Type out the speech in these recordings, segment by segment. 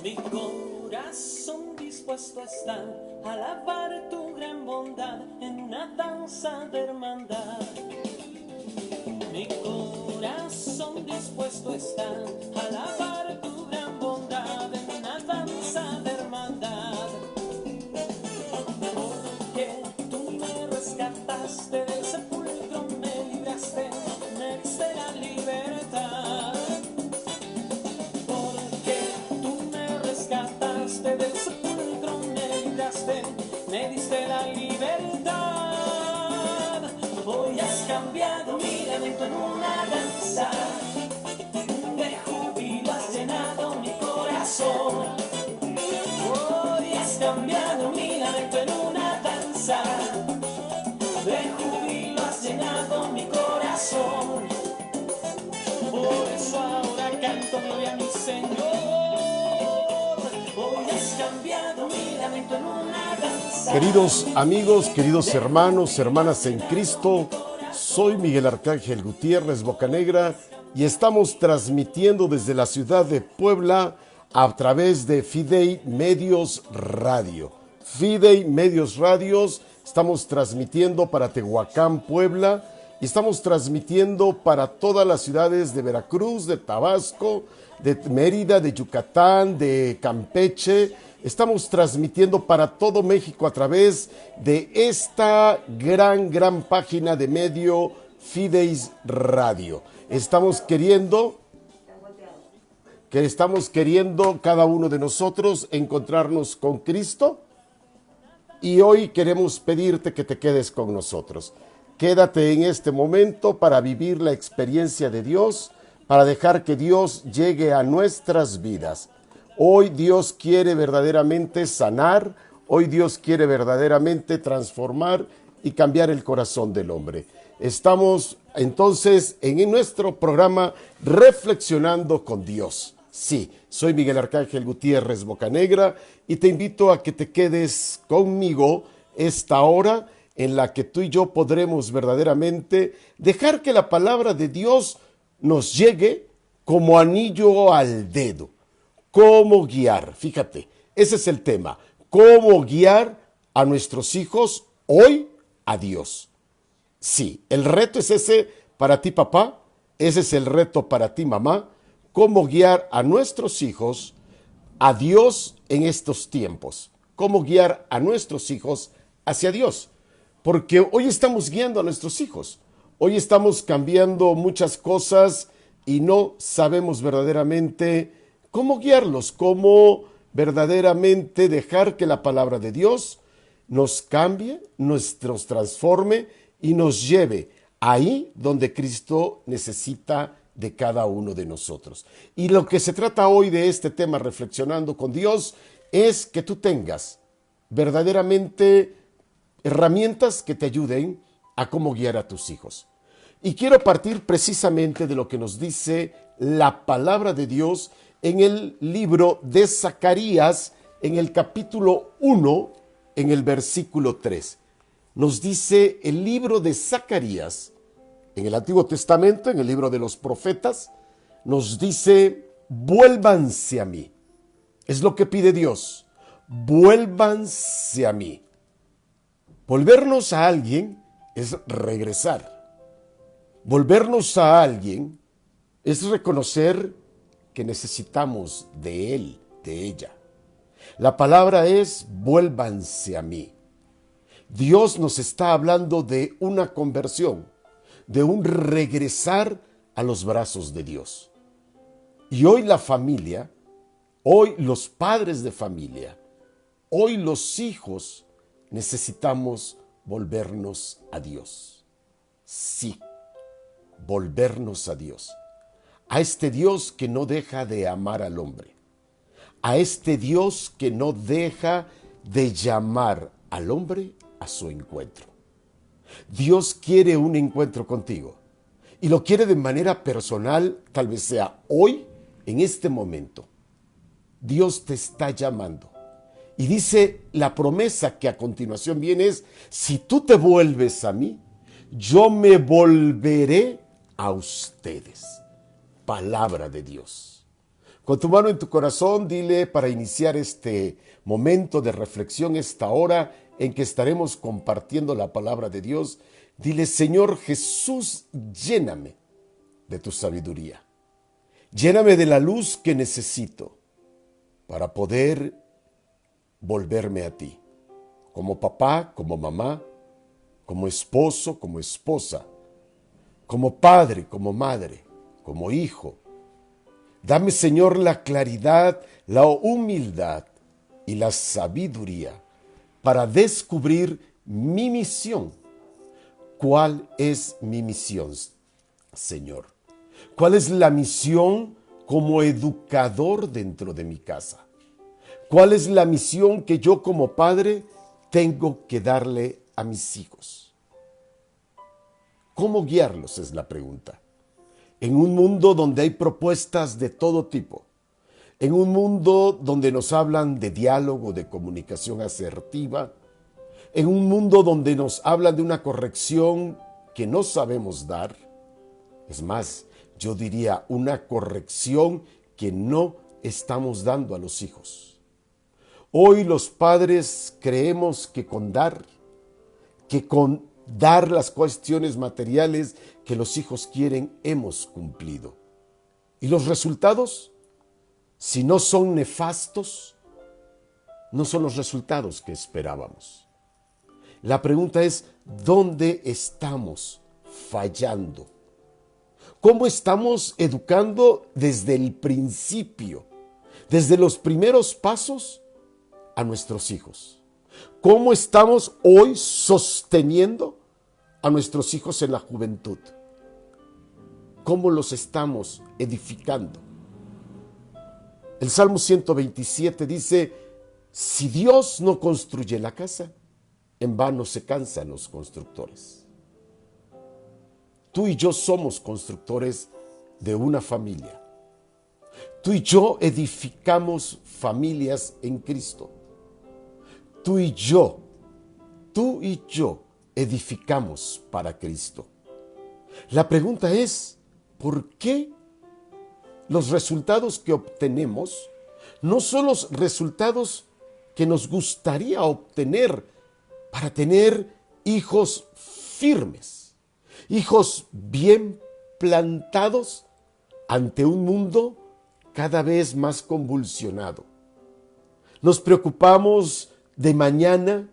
Mi corazón dispuesto está a alabar tu gran bondad en una danza de hermandad. Mi corazón dispuesto está a alabar tu gran bondad en una danza de hermandad. Porque tú me rescataste del sepulcro, me libraste, me diste la libertad. Porque tú me rescataste del sepulcro, me libraste, me diste la libertad. Hoy has cambiado mi lamento en una danza, de júbilo has llenado mi corazón. Hoy has cambiado mi lamento en una danza, de júbilo has llenado mi corazón. Por eso ahora canto gloria a mi Señor. Hoy has cambiado mi lamento en una danza. Queridos amigos, queridos hermanos, hermanas en Cristo, soy Miguel Arcángel Gutiérrez Bocanegra y estamos transmitiendo desde la ciudad de Puebla a través de Fidei Medios Radio. Fidei Medios Radios, estamos transmitiendo para Tehuacán, Puebla, y estamos transmitiendo para todas las ciudades de Veracruz, de Tabasco, de Mérida, de Yucatán, de Campeche. Estamos transmitiendo para todo México a través de esta gran página de medio Fideis Radio. Estamos queriendo cada uno de nosotros encontrarnos con Cristo, y hoy queremos pedirte que te quedes con nosotros. Quédate en este momento para vivir la experiencia de Dios, para dejar que Dios llegue a nuestras vidas. Hoy Dios quiere verdaderamente sanar, hoy Dios quiere verdaderamente transformar y cambiar el corazón del hombre. Estamos entonces en nuestro programa Reflexionando con Dios. Sí, soy Miguel Arcángel Gutiérrez Bocanegra y te invito a que te quedes conmigo esta hora en la que tú y yo podremos verdaderamente dejar que la palabra de Dios nos llegue como anillo al dedo. ¿Cómo guiar? Fíjate, ese es el tema. ¿Cómo guiar a nuestros hijos hoy a Dios? Sí, el reto es ese para ti, papá. Ese es el reto para ti, mamá. ¿Cómo guiar a nuestros hijos a Dios en estos tiempos? ¿Cómo guiar a nuestros hijos hacia Dios? Porque hoy estamos guiando a nuestros hijos. Hoy estamos cambiando muchas cosas y no sabemos verdaderamente cómo guiarlos, cómo verdaderamente dejar que la palabra de Dios nos cambie, nos transforme y nos lleve ahí donde Cristo necesita de cada uno de nosotros. Y lo que se trata hoy de este tema, Reflexionando con Dios, es que tú tengas verdaderamente herramientas que te ayuden a cómo guiar a tus hijos. Y quiero partir precisamente de lo que nos dice la palabra de Dios en el libro de Zacarías, en el capítulo 1, en el versículo 3. Nos dice el libro de Zacarías, en el Antiguo Testamento, en el libro de los profetas, nos dice: vuélvanse a mí. Es lo que pide Dios. Vuélvanse a mí. Volvernos a alguien es regresar. Volvernos a alguien es reconocer que necesitamos de él, de ella. La palabra es: vuélvanse a mí. Dios nos está hablando de una conversión, de un regresar a los brazos de Dios. Y hoy la familia, hoy los padres de familia, hoy los hijos necesitamos volvernos a Dios. Sí, volvernos a Dios. A este Dios que no deja de amar al hombre. A este Dios que no deja de llamar al hombre a su encuentro. Dios quiere un encuentro contigo y lo quiere de manera personal, tal vez sea hoy, en este momento. Dios te está llamando Y dice la promesa que a continuación viene es, si tú te vuelves a mí, yo me volveré a ustedes. Palabra de Dios. Con tu mano en tu corazón, dile para iniciar este momento de reflexión, esta hora en que estaremos compartiendo la palabra de Dios, dile, Señor Jesús, lléname de tu sabiduría. Lléname de la luz que necesito para poder volverme a ti, como papá, como mamá, como esposo, como esposa, como padre, como madre, como hijo. Dame, Señor, la claridad, la humildad y la sabiduría para descubrir mi misión. ¿Cuál es mi misión, Señor? ¿Cuál es la misión como educador dentro de mi casa? ¿Cuál es la misión que yo como padre tengo que darle a mis hijos? ¿Cómo guiarlos? Es la pregunta. En un mundo donde hay propuestas de todo tipo, en un mundo donde nos hablan de diálogo, de comunicación asertiva, en un mundo donde nos hablan de una corrección que no sabemos dar, es más, yo diría una corrección que no estamos dando a los hijos. Hoy los padres creemos que con dar las cuestiones materiales que los hijos quieren, hemos cumplido. ¿Y los resultados? Si no son nefastos, no son los resultados que esperábamos. La pregunta es, ¿dónde estamos fallando? ¿Cómo estamos educando desde el principio, desde los primeros pasos a nuestros hijos? ¿Cómo estamos hoy sosteniendo a nuestros hijos en la juventud? ¿Cómo los estamos edificando? El Salmo 127 dice, si Dios no construye la casa, en vano se cansan los constructores. Tú y yo somos constructores de una familia. Tú y yo edificamos familias en Cristo. Tú y yo edificamos para Cristo. La pregunta es, ¿por qué los resultados que obtenemos no son los resultados que nos gustaría obtener para tener hijos firmes, hijos bien plantados ante un mundo cada vez más convulsionado? Nos preocupamos de mañana,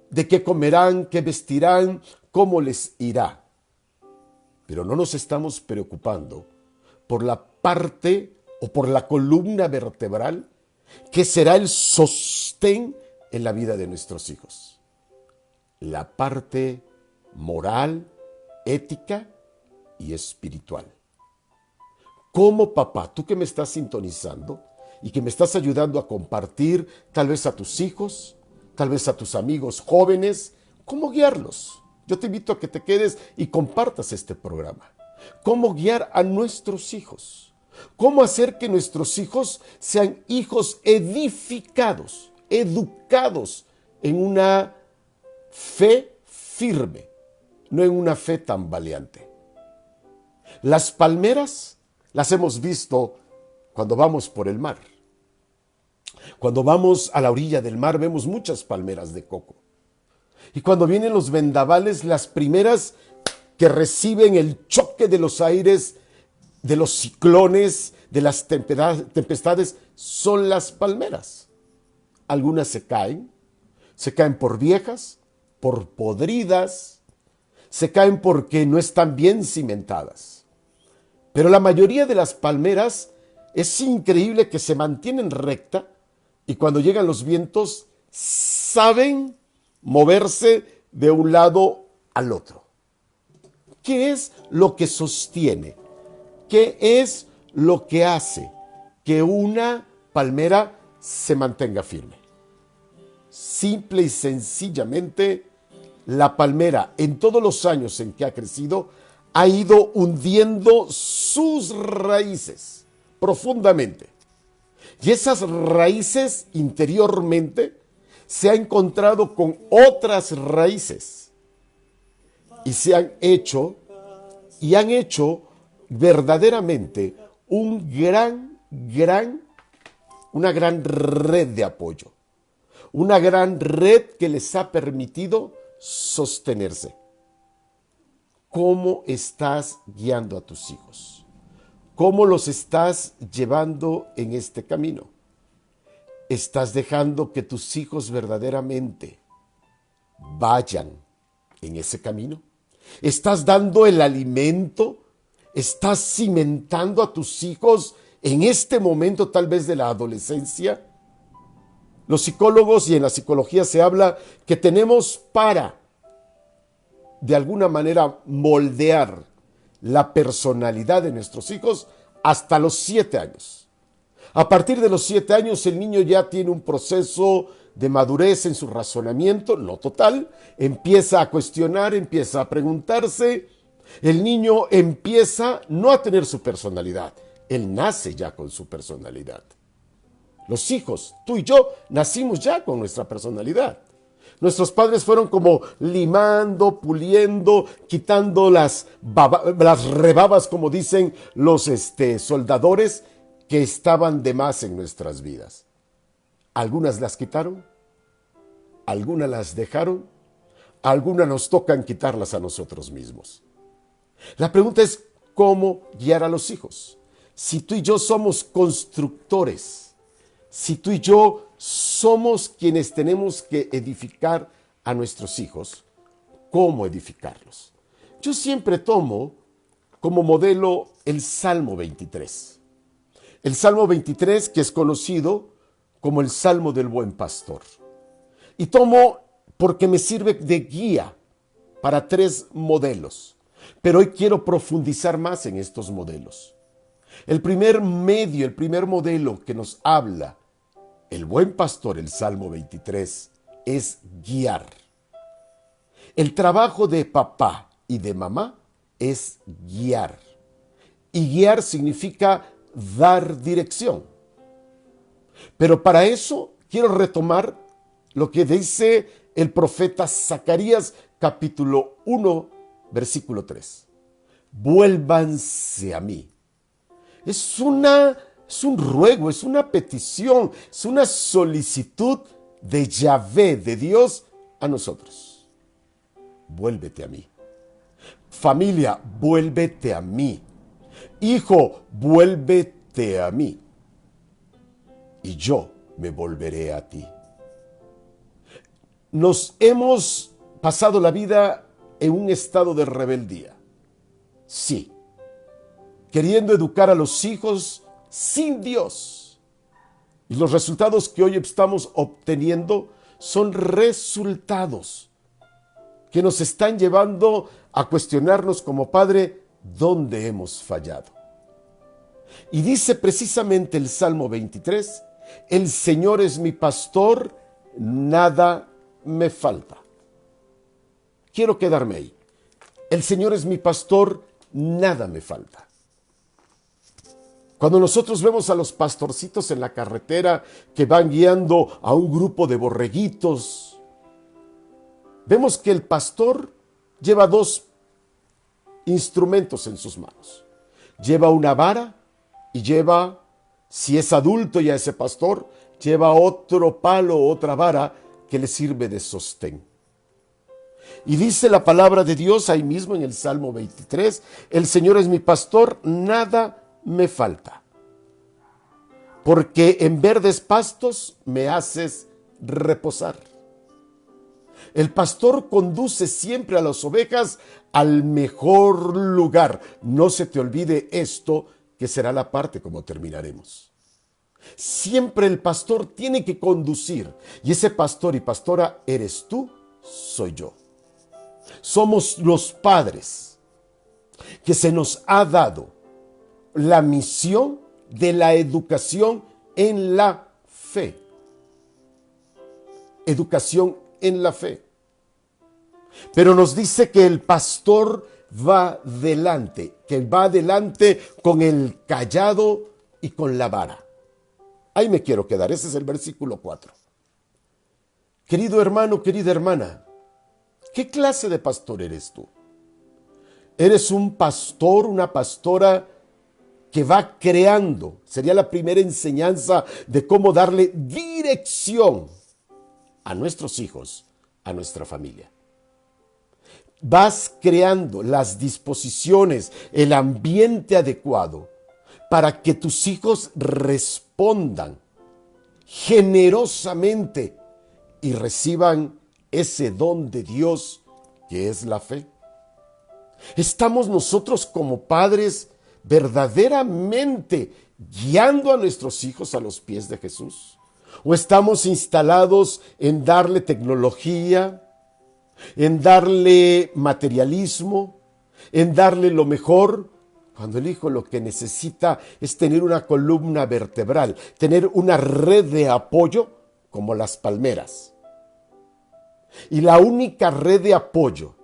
de qué comerán, qué vestirán, cómo les irá. Pero no nos estamos preocupando por la parte o por la columna vertebral que será el sostén en la vida de nuestros hijos. La parte moral, ética y espiritual. Como papá, tú que me estás sintonizando y que me estás ayudando a compartir tal vez a tus hijos, tal vez a tus amigos jóvenes, ¿cómo guiarlos? Yo te invito a que te quedes y compartas este programa. ¿Cómo guiar a nuestros hijos? ¿Cómo hacer que nuestros hijos sean hijos edificados, educados en una fe firme, no en una fe tambaleante? Las palmeras las hemos visto cuando vamos por el mar. Cuando vamos a la orilla del mar vemos muchas palmeras de coco. Y cuando vienen los vendavales, las primeras que reciben el choque de los aires, de los ciclones, de las tempestades, son las palmeras. Algunas se caen por viejas, por podridas, se caen porque no están bien cimentadas. Pero la mayoría de las palmeras es increíble que se mantienen recta y cuando llegan los vientos saben moverse de un lado al otro. ¿Qué es lo que sostiene? ¿Qué es lo que hace que una palmera se mantenga firme? Simple y sencillamente, la palmera en todos los años en que ha crecido ha ido hundiendo sus raíces profundamente. Y esas raíces interiormente se ha encontrado con otras raíces y se han hecho verdaderamente una gran red de apoyo, una gran red que les ha permitido sostenerse. ¿Cómo estás guiando a tus hijos? ¿Cómo los estás llevando en este camino? ¿Estás dejando que tus hijos verdaderamente vayan en ese camino? ¿Estás dando el alimento? ¿Estás cimentando a tus hijos en este momento tal vez de la adolescencia? Los psicólogos y en la psicología se habla que tenemos para, de alguna manera, moldear la personalidad de nuestros hijos hasta los 7 años. A partir de los 7 años el niño ya tiene un proceso de madurez en su razonamiento, no total, empieza a cuestionar, empieza a preguntarse. El niño empieza no a tener su personalidad, él nace ya con su personalidad. Los hijos, tú y yo, nacimos ya con nuestra personalidad. Nuestros padres fueron como limando, puliendo, quitando las rebabas, como dicen los soldadores, que estaban de más en nuestras vidas. Algunas las quitaron, algunas las dejaron, algunas nos tocan quitarlas a nosotros mismos. La pregunta es cómo guiar a los hijos. Si tú y yo somos constructores, si tú y yo somos quienes tenemos que edificar a nuestros hijos, ¿cómo edificarlos? Yo siempre tomo como modelo el Salmo 23. El Salmo 23, que es conocido como el Salmo del Buen Pastor. Y tomo porque me sirve de guía para 3 modelos. Pero hoy quiero profundizar más en estos modelos. El primer modelo que nos habla el buen pastor, el Salmo 23, es guiar. El trabajo de papá y de mamá es guiar. Y guiar significa dar dirección. Pero para eso quiero retomar lo que dice el profeta Zacarías, capítulo 1, versículo 3. Vuélvanse a mí. Es un ruego, es una petición, es una solicitud de Yahvé, de Dios, a nosotros. Vuélvete a mí. Familia, vuélvete a mí. Hijo, vuélvete a mí. Y yo me volveré a ti. Nos hemos pasado la vida en un estado de rebeldía. Sí. Queriendo educar a los hijos sin Dios. Y los resultados que hoy estamos obteniendo son resultados que nos están llevando a cuestionarnos como padre dónde hemos fallado. Y dice precisamente el Salmo 23, el Señor es mi pastor, nada me falta. Quiero quedarme ahí. El Señor es mi pastor, nada me falta. Cuando nosotros vemos a los pastorcitos en la carretera que van guiando a un grupo de borreguitos, vemos que el pastor lleva 2 instrumentos en sus manos. Lleva una vara y lleva, si es adulto ya ese pastor, lleva otro palo, otra vara que le sirve de sostén. Y dice la palabra de Dios ahí mismo en el Salmo 23, el Señor es mi pastor, nada me falta. Porque en verdes pastos me haces reposar. El pastor conduce siempre a las ovejas al mejor lugar. No se te olvide esto, que será la parte como terminaremos. Siempre el pastor tiene que conducir. Y ese pastor y pastora eres tú, soy yo. Somos los padres que se nos ha dado la misión de la educación en la fe. Educación en la fe. Pero nos dice que el pastor va delante, que va adelante con el cayado y con la vara. Ahí me quiero quedar, ese es el versículo 4. Querido hermano, querida hermana, ¿qué clase de pastor eres tú? ¿Eres un pastor, una pastora que va creando? Sería la primera enseñanza de cómo darle dirección a nuestros hijos, a nuestra familia. Vas creando las disposiciones, el ambiente adecuado para que tus hijos respondan generosamente y reciban ese don de Dios que es la fe. ¿Estamos nosotros como padres verdaderamente guiando a nuestros hijos a los pies de Jesús? ¿O estamos instalados en darle tecnología, en darle materialismo, en darle lo mejor, cuando el hijo lo que necesita es tener una columna vertebral, tener una red de apoyo como las palmeras? Y la única red de apoyo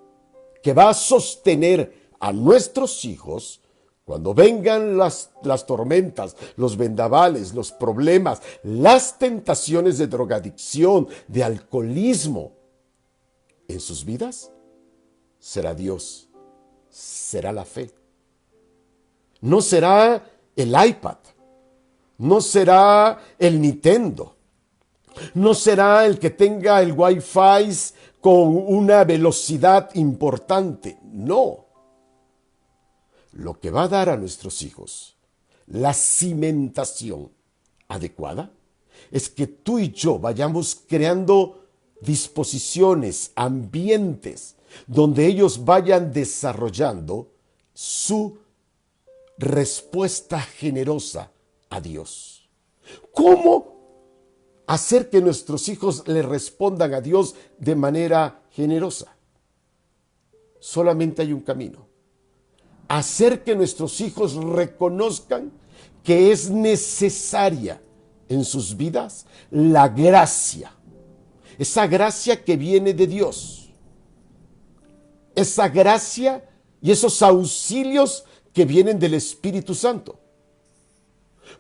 que va a sostener a nuestros hijos cuando vengan las tormentas, los vendavales, los problemas, las tentaciones de drogadicción, de alcoholismo en sus vidas, será Dios, será la fe. No será el iPad, no será el Nintendo, no será el que tenga el Wi-Fi con una velocidad importante, no. Lo que va a dar a nuestros hijos la cimentación adecuada es que tú y yo vayamos creando disposiciones, ambientes, donde ellos vayan desarrollando su respuesta generosa a Dios. ¿Cómo hacer que nuestros hijos le respondan a Dios de manera generosa? Solamente hay un camino. Hacer que nuestros hijos reconozcan que es necesaria en sus vidas la gracia. Esa gracia que viene de Dios. Esa gracia y esos auxilios que vienen del Espíritu Santo.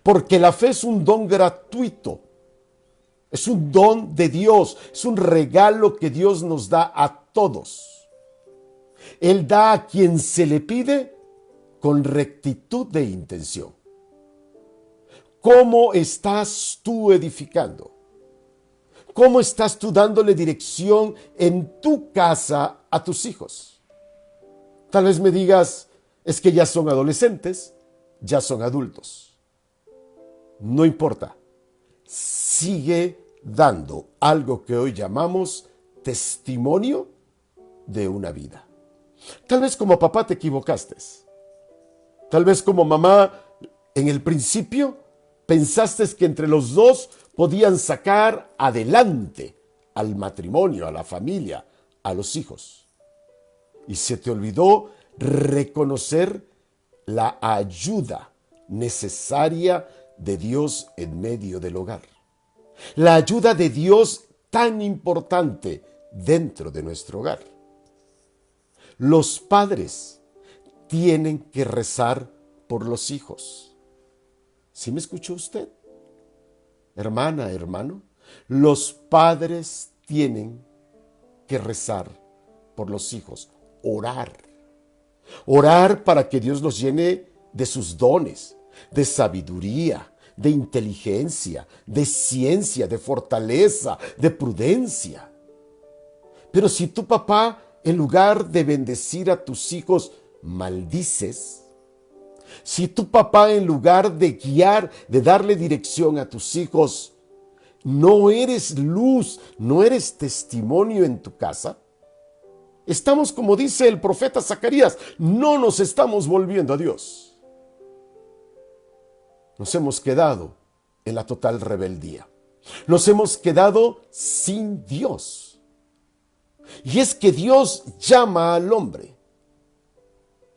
Porque la fe es un don gratuito. Es un don de Dios. Es un regalo que Dios nos da a todos. Él da a quien se le pide con rectitud de intención. ¿Cómo estás tú edificando? ¿Cómo estás tú dándole dirección en tu casa a tus hijos? Tal vez me digas, es que ya son adolescentes, ya son adultos. No importa. Sigue dando algo que hoy llamamos testimonio de una vida. Tal vez como papá te equivocaste. Tal vez como mamá en el principio pensaste que entre los dos podían sacar adelante al matrimonio, a la familia, a los hijos. Y se te olvidó reconocer la ayuda necesaria de Dios en medio del hogar. La ayuda de Dios tan importante dentro de nuestro hogar. Los padres tienen que rezar por los hijos. ¿Sí me escuchó usted? Hermana, hermano, los padres tienen que rezar por los hijos, orar. Orar para que Dios los llene de sus dones, de sabiduría, de inteligencia, de ciencia, de fortaleza, de prudencia. Pero si tu papá, en lugar de bendecir a tus hijos, maldices, si tu papá, en lugar de guiar, de darle dirección a tus hijos, no eres luz, no eres testimonio en tu casa, estamos, como dice el profeta Zacarías, no nos estamos volviendo a Dios. Nos hemos quedado en la total rebeldía. Nos hemos quedado sin Dios. Y es que Dios llama al hombre.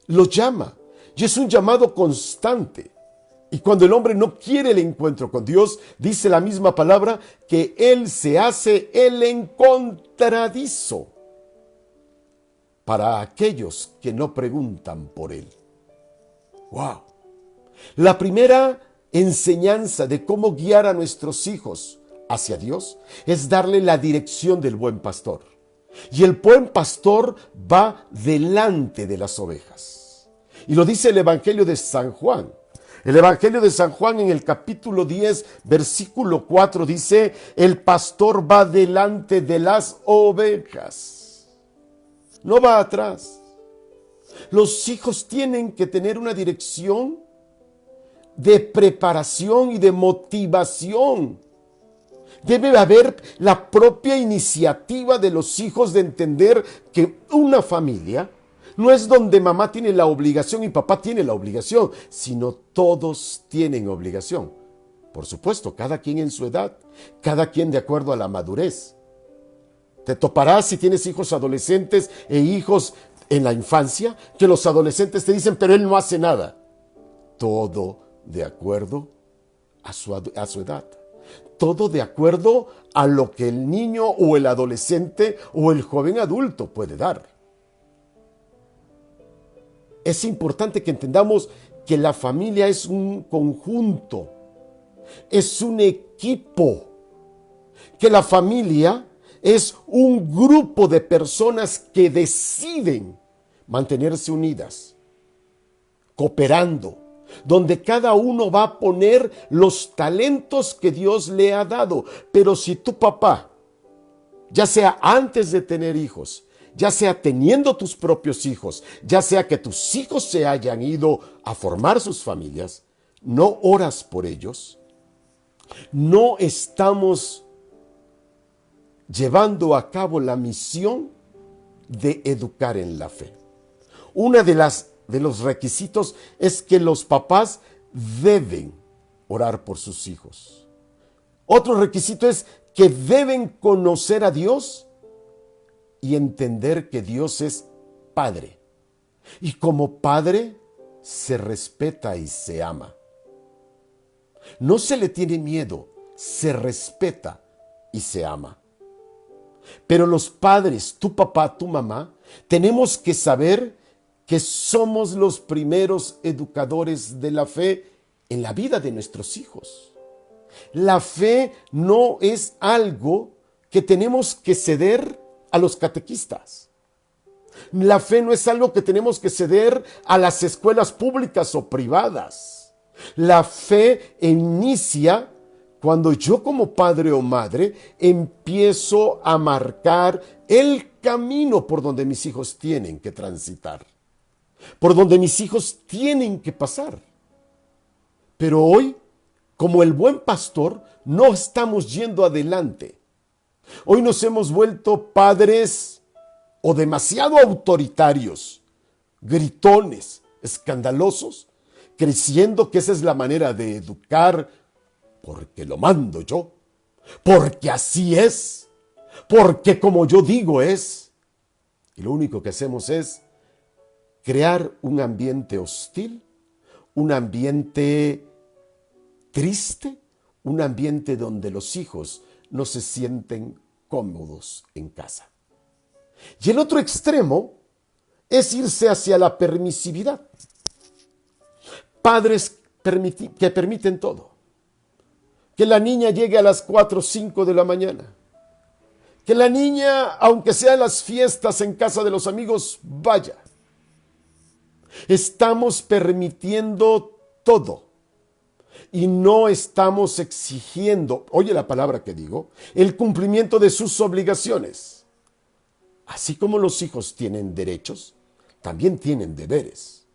Lo llama. Y es un llamado constante. Y cuando el hombre no quiere el encuentro con Dios, dice la misma palabra que Él se hace el encontradizo para aquellos que no preguntan por Él. ¡Wow! La primera enseñanza de cómo guiar a nuestros hijos hacia Dios es darle la dirección del buen pastor. Y el buen pastor va delante de las ovejas. Y lo dice el Evangelio de San Juan. El Evangelio de San Juan en el capítulo 10, versículo 4 dice, el pastor va delante de las ovejas. No va atrás. Los hijos tienen que tener una dirección de preparación y de motivación. Debe haber la propia iniciativa de los hijos de entender que una familia no es donde mamá tiene la obligación y papá tiene la obligación, sino todos tienen obligación. Por supuesto, cada quien en su edad, cada quien de acuerdo a la madurez. Te toparás si tienes hijos adolescentes e hijos en la infancia, que los adolescentes te dicen, pero él no hace nada. Todo de acuerdo a su edad. Todo de acuerdo a lo que el niño o el adolescente o el joven adulto puede dar. Es importante que entendamos que la familia es un conjunto, es un equipo, que la familia es un grupo de personas que deciden mantenerse unidas, cooperando, donde cada uno va a poner los talentos que Dios le ha dado. Pero si tu papá, ya sea antes de tener hijos, ya sea teniendo tus propios hijos, ya sea que tus hijos se hayan ido a formar sus familias, no oras por ellos, no estamos llevando a cabo la misión de educar en la fe. Una de los requisitos es que los papás deben orar por sus hijos. Otro requisito es que deben conocer a Dios y entender que Dios es Padre. Y como Padre se respeta y se ama. No se le tiene miedo, se respeta y se ama. Pero los padres, tu papá, tu mamá, tenemos que saber que somos los primeros educadores de la fe en la vida de nuestros hijos. La fe no es algo que tenemos que ceder a los catequistas. La fe no es algo que tenemos que ceder a las escuelas públicas o privadas. La fe inicia cuando yo como padre o madre empiezo a marcar el camino por donde mis hijos tienen que transitar, por donde mis hijos tienen que pasar. Pero hoy, como el buen pastor, no estamos yendo adelante. Hoy nos hemos vuelto padres o demasiado autoritarios, gritones, escandalosos, creyendo que esa es la manera de educar, porque lo mando yo, porque así es, porque como yo digo es. Y lo único que hacemos es crear un ambiente hostil, un ambiente triste, un ambiente donde los hijos no se sienten cómodos en casa. Y el otro extremo es irse hacia la permisividad. Padres que permiten todo. Que la niña llegue a las 4 o 5 de la mañana. Que la niña, aunque sea en las fiestas en casa de los amigos, vaya. Estamos permitiendo todo. Y no estamos exigiendo, oye la palabra que digo, el cumplimiento de sus obligaciones. Así como los hijos tienen derechos, también tienen deberes.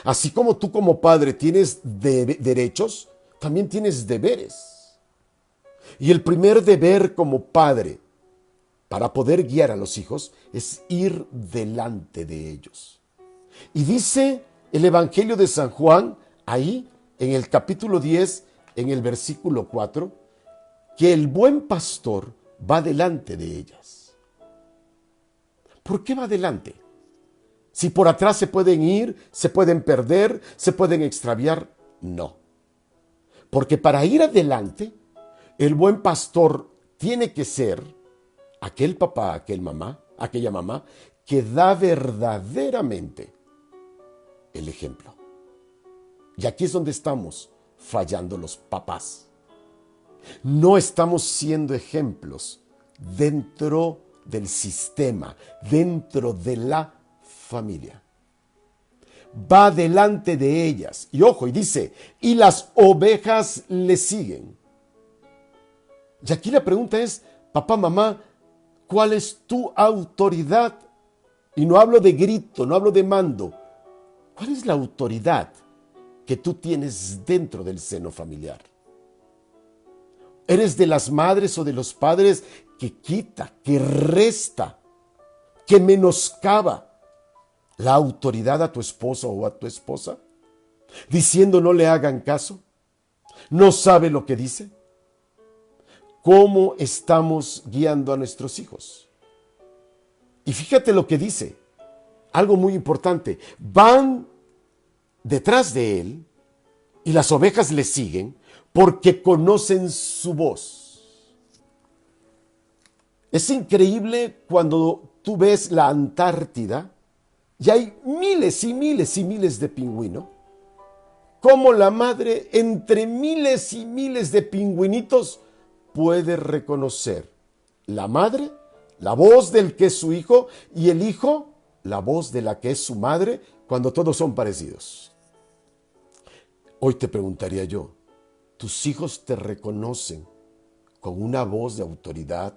Así como tú como padre tienes derechos, también tienes deberes. Y el primer deber como padre para poder guiar a los hijos es ir delante de ellos. Y dice el Evangelio de San Juan, ahí en el capítulo 10, en el versículo 4, que el buen pastor va delante de ellas. ¿Por qué va delante? Si por atrás se pueden ir, se pueden perder, se pueden extraviar, no. Porque para ir adelante, el buen pastor tiene que ser aquel papá, aquella mamá, que da verdaderamente el ejemplo. Y aquí es donde estamos fallando los papás. No estamos siendo ejemplos dentro del sistema, dentro de la familia. Va delante de ellas. Y ojo, y dice, y las ovejas le siguen. Y aquí la pregunta es, papá, mamá, ¿cuál es tu autoridad? Y no hablo de grito, no hablo de mando. ¿Cuál es la autoridad que tú tienes dentro del seno familiar? ¿Eres de las madres o de los padres que quita, que resta, que menoscaba la autoridad a tu esposo o a tu esposa? Diciendo no le hagan caso. ¿No sabe lo que dice? ¿Cómo estamos guiando a nuestros hijos? Y fíjate lo que dice. Algo muy importante. Van detrás de él y las ovejas le siguen porque conocen su voz. Es increíble cuando tú ves la Antártida y hay miles y miles y miles de pingüinos. Cómo la madre, entre miles y miles de pingüinitos, puede reconocer la madre, la voz del que es su hijo, y el hijo, la voz de la que es su madre, cuando todos son parecidos. Hoy te preguntaría yo, ¿tus hijos te reconocen con una voz de autoridad?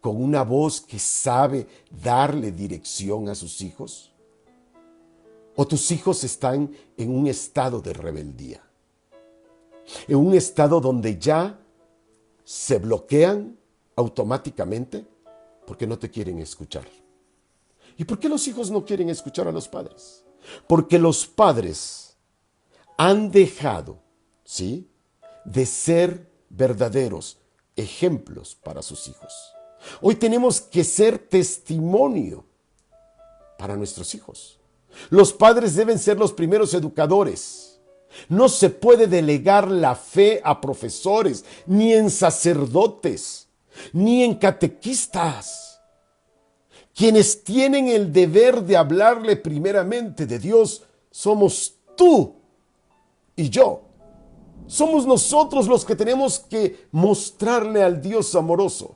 ¿Con una voz que sabe darle dirección a sus hijos? ¿O tus hijos están en un estado de rebeldía? En un estado donde ya se bloquean automáticamente porque no te quieren escuchar. ¿Y por qué los hijos no quieren escuchar a los padres? Porque los padres han dejado, ¿sí?, de ser verdaderos ejemplos para sus hijos. Hoy tenemos que ser testimonio para nuestros hijos. Los padres deben ser los primeros educadores. No se puede delegar la fe a profesores, ni en sacerdotes, ni en catequistas. Quienes tienen el deber de hablarle primeramente de Dios somos tú y yo. Somos nosotros los que tenemos que mostrarle al Dios amoroso.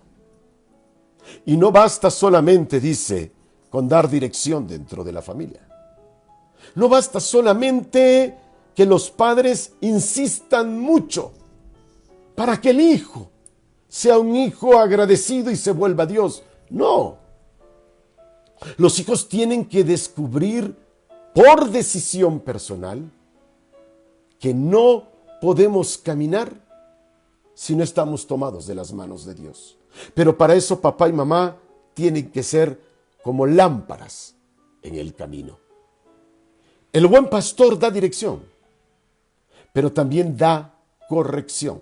Y no basta solamente, dice, con dar dirección dentro de la familia. No basta solamente que los padres insistan mucho para que el hijo sea un hijo agradecido y se vuelva a Dios. No. Los hijos tienen que descubrir por decisión personal que no podemos caminar si no estamos tomados de las manos de Dios. Pero para eso papá y mamá tienen que ser como lámparas en el camino. El buen pastor da dirección, pero también da corrección.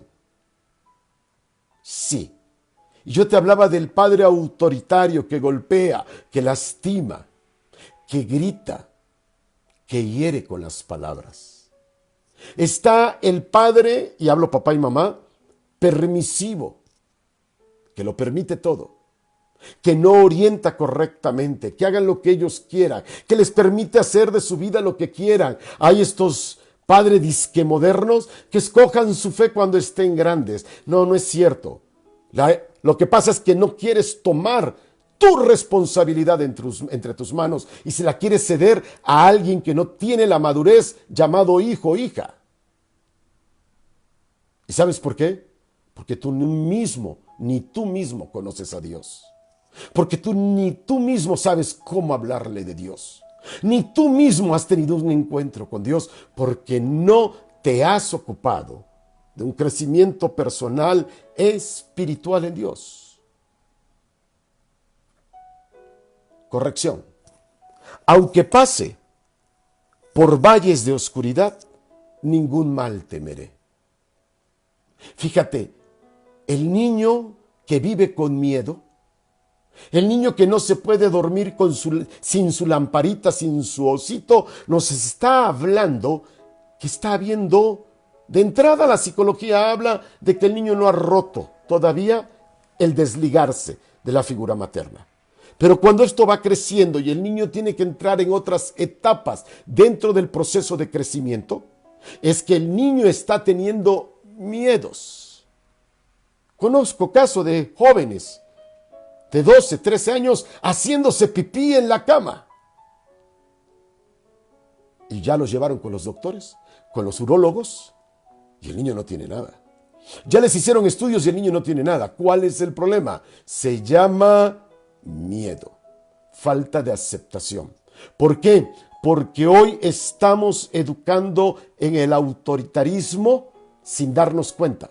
Sí. Y yo te hablaba del padre autoritario que golpea, que lastima, que grita, que hiere con las palabras. Está el padre, y hablo papá y mamá, permisivo, que lo permite todo, que no orienta correctamente, que hagan lo que ellos quieran, que les permite hacer de su vida lo que quieran. Hay estos padres disque modernos que escojan su fe cuando estén grandes. No, no es cierto. Lo que pasa es que no quieres tomar tu responsabilidad entre tus manos y se la quieres ceder a alguien que no tiene la madurez llamado hijo o hija. ¿Y sabes por qué? Porque tú ni tú mismo conoces a Dios. Porque ni tú mismo sabes cómo hablarle de Dios. Ni tú mismo has tenido un encuentro con Dios porque no te has ocupado de un crecimiento personal espiritual en Dios. Corrección. Aunque pase por valles de oscuridad, ningún mal temeré. Fíjate, el niño que vive con miedo, el niño que no se puede dormir sin su lamparita, sin su osito, nos está hablando que está habiendo, de entrada la psicología habla de que el niño no ha roto todavía el desligarse de la figura materna. Pero cuando esto va creciendo y el niño tiene que entrar en otras etapas dentro del proceso de crecimiento, es que el niño está teniendo miedos. Conozco casos de jóvenes de 12, 13 años haciéndose pipí en la cama. Y ya los llevaron con los doctores, con los urólogos, y el niño no tiene nada. Ya les hicieron estudios y el niño no tiene nada. ¿Cuál es el problema? Se llama miedo, falta de aceptación. ¿Por qué? Porque hoy estamos educando en el autoritarismo sin darnos cuenta.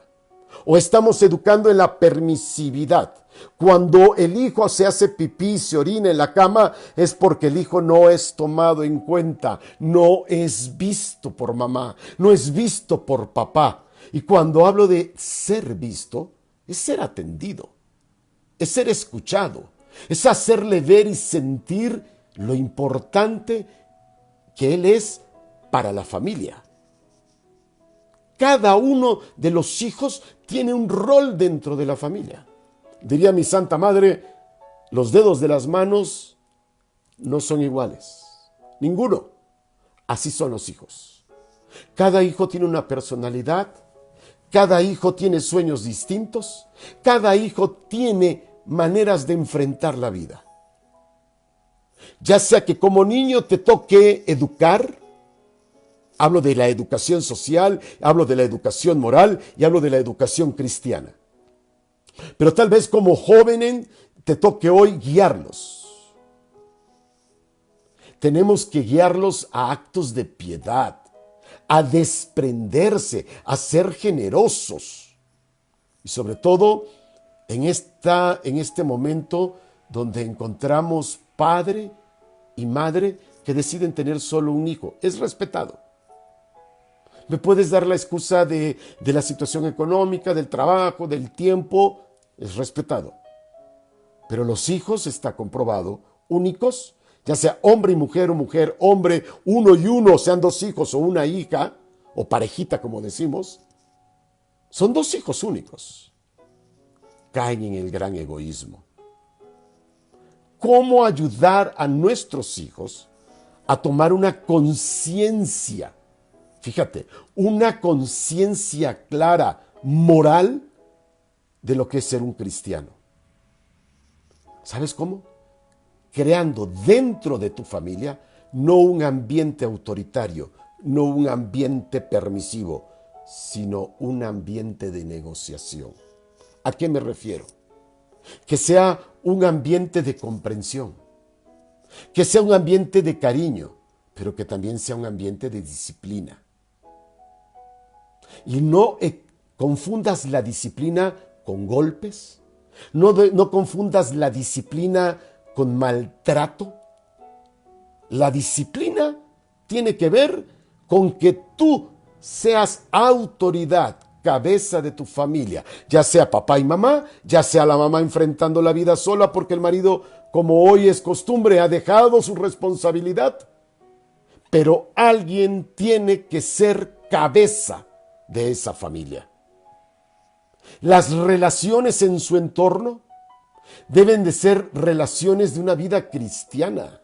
O estamos educando en la permisividad. Cuando el hijo se hace pipí, se orina en la cama, es porque el hijo no es tomado en cuenta, no es visto por mamá, no es visto por papá. Y cuando hablo de ser visto, es ser atendido, es ser escuchado, es hacerle ver y sentir lo importante que él es para la familia. Cada uno de los hijos tiene un rol dentro de la familia. Diría mi Santa Madre, los dedos de las manos no son iguales. Ninguno. Así son los hijos. Cada hijo tiene una personalidad. Cada hijo tiene sueños distintos. Cada hijo tiene maneras de enfrentar la vida. Ya sea que como niño te toque educar, hablo de la educación social, hablo de la educación moral y hablo de la educación cristiana. Pero tal vez como joven te toque hoy guiarlos. Tenemos que guiarlos a actos de piedad, a desprenderse, a ser generosos. Y sobre todo en este momento donde encontramos padre y madre que deciden tener solo un hijo. Es respetado. Me puedes dar la excusa de la situación económica, del trabajo, del tiempo. Es respetado. Pero los hijos, está comprobado, únicos, ya sea hombre y mujer o mujer, hombre, uno y uno, sean dos hijos o una hija, o parejita como decimos, son dos hijos únicos. Caen en el gran egoísmo. ¿Cómo ayudar a nuestros hijos a tomar una conciencia? Fíjate, una conciencia clara, moral, de lo que es ser un cristiano. ¿Sabes cómo? Creando dentro de tu familia no un ambiente autoritario, no un ambiente permisivo, sino un ambiente de negociación. ¿A qué me refiero? Que sea un ambiente de comprensión, que sea un ambiente de cariño, pero que también sea un ambiente de disciplina. Y no confundas la disciplina con golpes, no confundas la disciplina con maltrato. La disciplina tiene que ver con que tú seas autoridad, cabeza de tu familia, ya sea papá y mamá, ya sea la mamá enfrentando la vida sola porque el marido, como hoy es costumbre, ha dejado su responsabilidad. Pero alguien tiene que ser cabeza de esa familia. Las relaciones en su entorno deben de ser relaciones de una vida cristiana.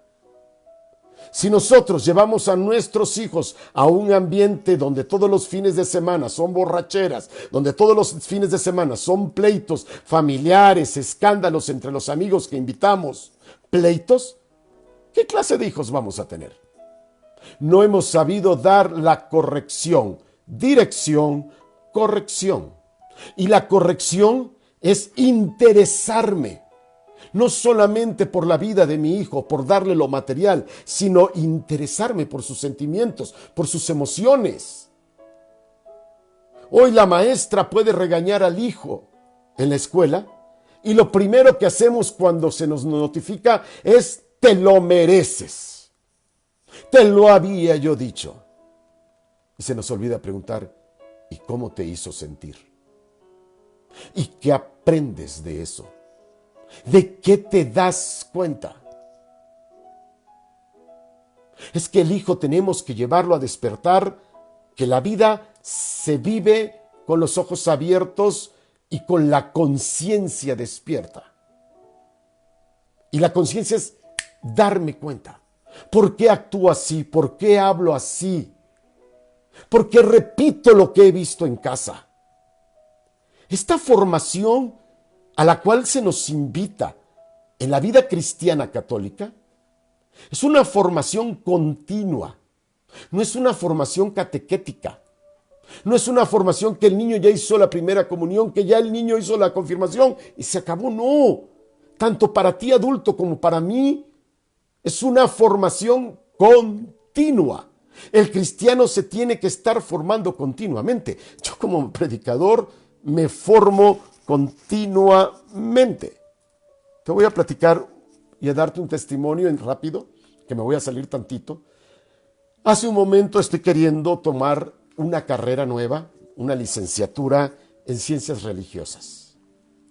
Si nosotros llevamos a nuestros hijos a un ambiente donde todos los fines de semana son borracheras, donde todos los fines de semana son pleitos familiares, escándalos entre los amigos que invitamos, pleitos, ¿qué clase de hijos vamos a tener? No hemos sabido dar la corrección, dirección, corrección. Y la corrección es interesarme, no solamente por la vida de mi hijo, por darle lo material, sino interesarme por sus sentimientos, por sus emociones. Hoy la maestra puede regañar al hijo en la escuela y lo primero que hacemos cuando se nos notifica es: te lo mereces. Te lo había yo dicho. Y se nos olvida preguntar: ¿y cómo te hizo sentir? ¿Y qué aprendes de eso? ¿De qué te das cuenta? Es que el hijo tenemos que llevarlo a despertar, que la vida se vive con los ojos abiertos y con la conciencia despierta. Y la conciencia es darme cuenta. ¿Por qué actúo así? ¿Por qué hablo así? ¿Por qué repito lo que he visto en casa? Esta formación a la cual se nos invita en la vida cristiana católica es una formación continua, no es una formación catequética, no es una formación que el niño ya hizo la primera comunión, que ya el niño hizo la confirmación y se acabó. No, tanto para ti adulto como para mí es una formación continua. El cristiano se tiene que estar formando continuamente. Yo como predicador me formo continuamente. Te voy a platicar y a darte un testimonio en rápido, que me voy a salir tantito. Hace un momento estoy queriendo tomar una carrera nueva, una licenciatura en ciencias religiosas,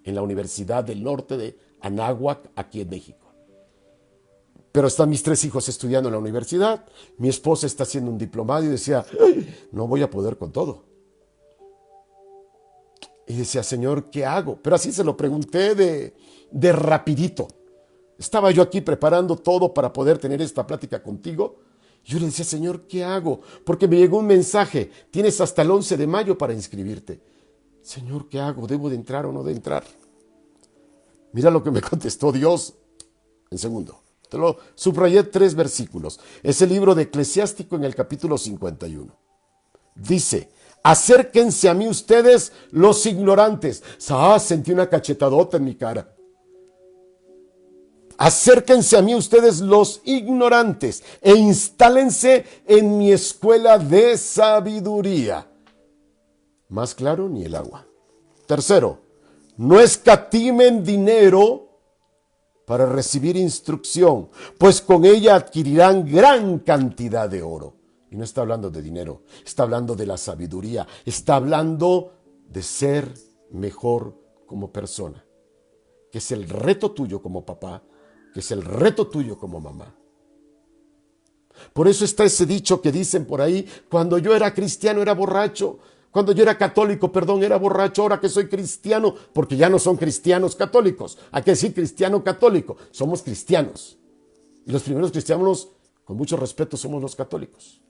en la Universidad del Norte de Anáhuac, aquí en México. Pero están mis 3 hijos estudiando en la universidad, mi esposa está haciendo un diplomado y decía, no voy a poder con todo. Y decía, Señor, ¿qué hago? Pero así se lo pregunté de rapidito. Estaba yo aquí preparando todo para poder tener esta plática contigo. Yo le decía, Señor, ¿qué hago? Porque me llegó un mensaje, tienes hasta el 11 de mayo para inscribirte. Señor, ¿qué hago? ¿Debo de entrar o no de entrar? Mira lo que me contestó Dios en segundo. Te lo subrayé 3 versículos. Es el libro de Eclesiástico en el capítulo 51. Dice, acérquense a mí ustedes los ignorantes. Sentí una cachetadota en mi cara. Acérquense a mí ustedes los ignorantes e instálense en mi escuela de sabiduría. Más claro ni el agua. Tercero, no escatimen dinero para recibir instrucción, pues con ella adquirirán gran cantidad de oro. Y no está hablando de dinero, está hablando de la sabiduría, está hablando de ser mejor como persona, que es el reto tuyo como papá, que es el reto tuyo como mamá. Por eso está ese dicho que dicen por ahí, cuando yo era cristiano era borracho, cuando yo era católico, era borracho, ahora que soy cristiano, porque ya no son cristianos católicos. Hay que decir cristiano católico, somos cristianos. Y los primeros cristianos, con mucho respeto, somos los católicos.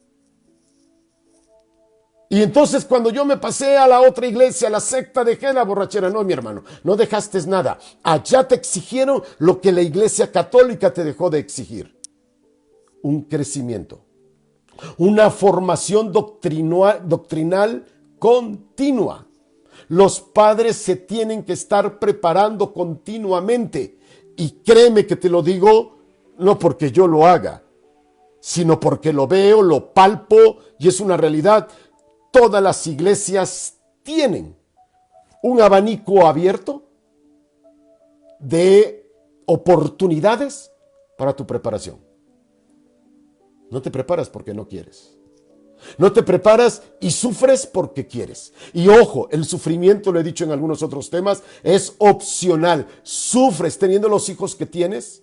Y entonces cuando yo me pasé a la otra iglesia, a la secta, dejé la borrachera. No, mi hermano, no dejaste nada. Allá te exigieron lo que la iglesia católica te dejó de exigir. Un crecimiento. Una formación doctrinal continua. Los padres se tienen que estar preparando continuamente. Y créeme que te lo digo, no porque yo lo haga, sino porque lo veo, lo palpo y es una realidad. Todas las iglesias tienen un abanico abierto de oportunidades para tu preparación. No te preparas porque no quieres. No te preparas y sufres porque quieres. Y ojo, el sufrimiento, lo he dicho en algunos otros temas, es opcional. Sufres teniendo los hijos que tienes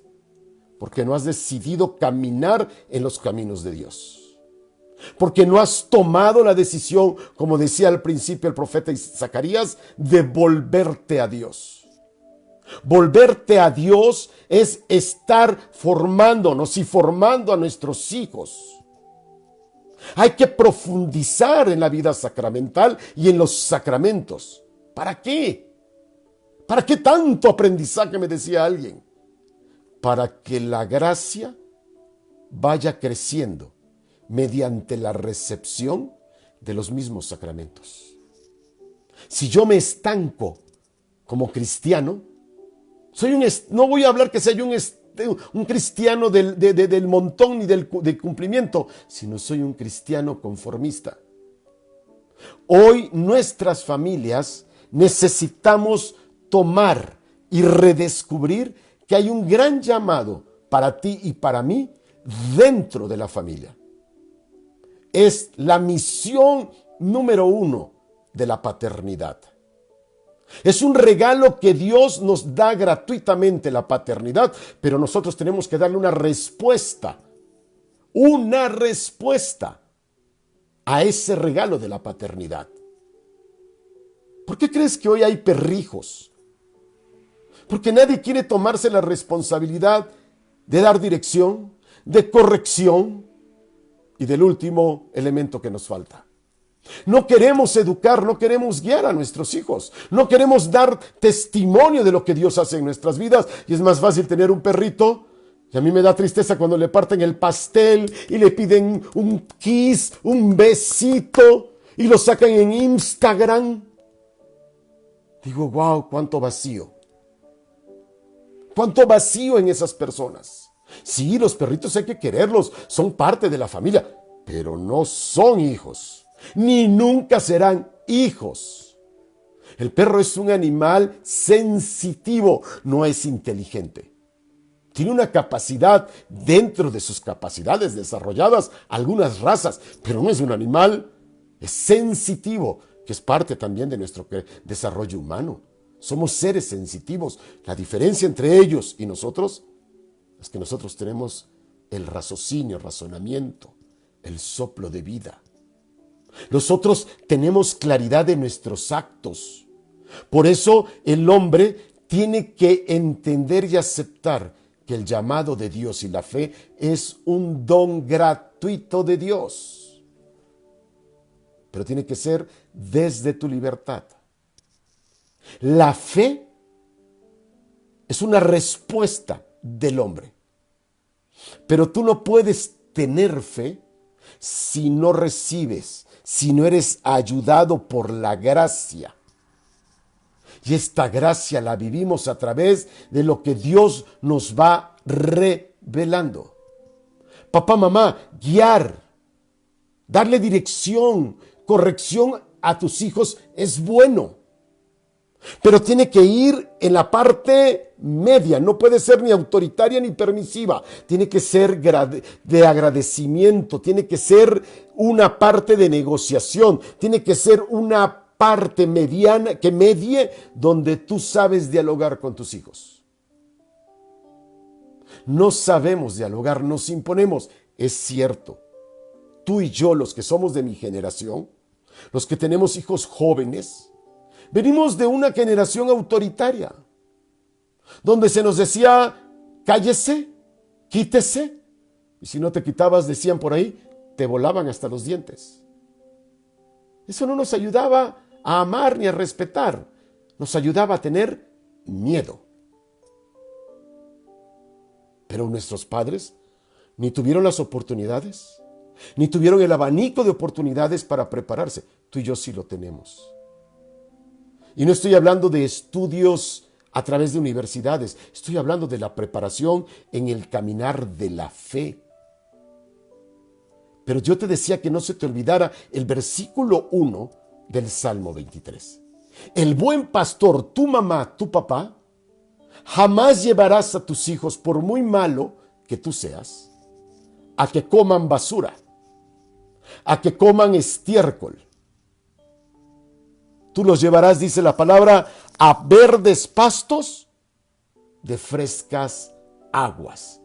porque no has decidido caminar en los caminos de Dios. Porque no has tomado la decisión, como decía al principio el profeta Zacarías, de volverte a Dios. Volverte a Dios es estar formándonos y formando a nuestros hijos. Hay que profundizar en la vida sacramental y en los sacramentos. ¿Para qué? ¿Para qué tanto aprendizaje? Me decía alguien. Para que la gracia vaya creciendo mediante la recepción de los mismos sacramentos. Si yo me estanco como cristiano, no voy a hablar que sea yo un cristiano del montón ni del cumplimiento, sino soy un cristiano conformista. Hoy nuestras familias necesitamos tomar y redescubrir que hay un gran llamado para ti y para mí dentro de la familia. Es la misión número 1 de la paternidad. Es un regalo que Dios nos da gratuitamente, la paternidad, pero nosotros tenemos que darle una respuesta a ese regalo de la paternidad. ¿Por qué crees que hoy hay perrijos? Porque nadie quiere tomarse la responsabilidad de dar dirección, de corrección y del último elemento que nos falta. No queremos educar, no queremos guiar a nuestros hijos. No queremos dar testimonio de lo que Dios hace en nuestras vidas. Y es más fácil tener un perrito. Y a mí me da tristeza cuando le parten el pastel y le piden un kiss, un besito y lo sacan en Instagram. Digo, wow, cuánto vacío. Cuánto vacío en esas personas. Sí, los perritos hay que quererlos, son parte de la familia, pero no son hijos, ni nunca serán hijos. El perro es un animal sensitivo, no es inteligente. Tiene una capacidad dentro de sus capacidades desarrolladas, algunas razas, pero no es un animal, es sensitivo, que es parte también de nuestro desarrollo humano. Somos seres sensitivos. La diferencia entre ellos y nosotros es que nosotros tenemos el raciocinio, el razonamiento, el soplo de vida. Nosotros tenemos claridad de nuestros actos. Por eso el hombre tiene que entender y aceptar que el llamado de Dios y la fe es un don gratuito de Dios. Pero tiene que ser desde tu libertad. La fe es una respuesta del hombre. Pero tú no puedes tener fe si no recibes, si no eres ayudado por la gracia. Y esta gracia la vivimos a través de lo que Dios nos va revelando. Papá, mamá, guiar, darle dirección, corrección a tus hijos es bueno. Pero tiene que ir en la parte media, no puede ser ni autoritaria ni permisiva, tiene que ser de agradecimiento, tiene que ser una parte de negociación, tiene que ser una parte mediana que medie donde tú sabes dialogar con tus hijos. No sabemos dialogar, nos imponemos, es cierto. Tú y yo, los que somos de mi generación, los que tenemos hijos jóvenes, venimos de una generación autoritaria, donde se nos decía, cállese, quítese, y si no te quitabas, decían por ahí, te volaban hasta los dientes. Eso no nos ayudaba a amar ni a respetar, nos ayudaba a tener miedo. Pero nuestros padres ni tuvieron las oportunidades, ni tuvieron el abanico de oportunidades para prepararse. Tú y yo sí lo tenemos. Y no estoy hablando de estudios a través de universidades, estoy hablando de la preparación en el caminar de la fe. Pero yo te decía que no se te olvidara el versículo 1 del Salmo 23. El buen pastor, tu mamá, tu papá, jamás llevarás a tus hijos, por muy malo que tú seas, a que coman basura, a que coman estiércol. Tú los llevarás, dice la palabra, a verdes pastos de frescas aguas,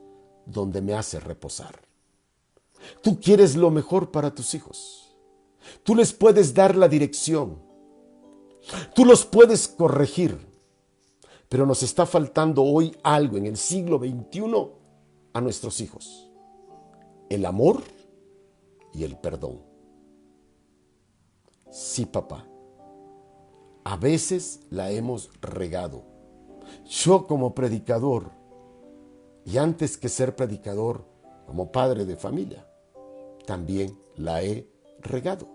donde me hace reposar. Tú quieres lo mejor para tus hijos. Tú les puedes dar la dirección. Tú los puedes corregir. Pero nos está faltando hoy algo en el siglo XXI a nuestros hijos. El amor y el perdón. Sí, papá. A veces la hemos regado. Yo como predicador, y antes que ser predicador, como padre de familia, también la he regado.